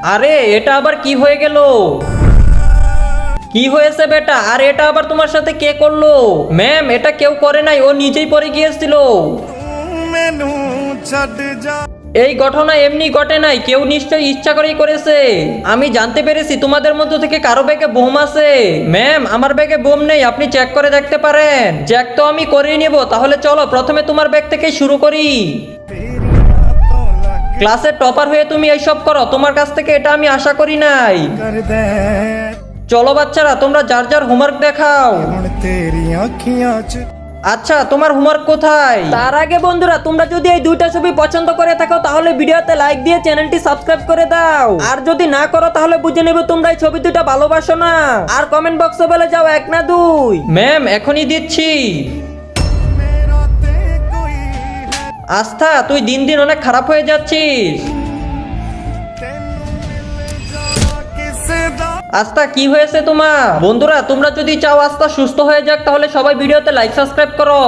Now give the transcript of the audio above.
আরে এটা আবার কি হয়ে গেল? কি হয়েছে বেটা? আর এটা আবার তোমার সাথে কে করলো? ম্যাম, এটা কেউ করে নাই, ও নিজেই পড়ে গিয়েছিল। এই ঘটনা এমনি ঘটে নাই, কেউ নিশ্চয়ই ইচ্ছা করেই করেছে। আমি জানতে পেরেছি তোমাদের মধ্য থেকে কারো ব্যাগে বোম আছে। ম্যাম, আমার ব্যাগে বোম নেই, আপনি চেক করে দেখতে পারেন। চেক তো আমি করেই নিব, তাহলে চলো প্রথমে তোমার ব্যাগ থেকে শুরু করি। ক্লাসের টপার হয়ে তুমি এইসব করো, তোমার কাছ থেকে এটা আমি আশা করি নাই। চলো বাচ্চারা, তোমরা যার যার হোমওয়ার্ক দেখাও। আচ্ছা, তোমার হোমওয়ার্ক কোথায়? তার আগে বন্ধুরা, তোমরা যদি এই দুইটা ছবি পছন্দ করে থাকো তাহলে ভিডিওতে লাইক দিয়ে চ্যানেলটি সাবস্ক্রাইব করে দাও। আর যদি না করো তাহলে বুঝে নেবে তোমরা এই ছবি দুটো ভালোবাসো না। আর কমেন্ট বক্সে বলে যাও 1 না 2। ম্যাম, এখনই দিচ্ছি। আস্থা, তুই দিন দিন অনেক খারাপ হয়ে যাচ্ছিস। আস্থা, কি হয়েছে তোমার? বন্ধুরা, তোমরা যদি চাও আস্থা সুস্থ হয়ে যাক তাহলে সবাই ভিডিওতে লাইক সাবস্ক্রাইব করো।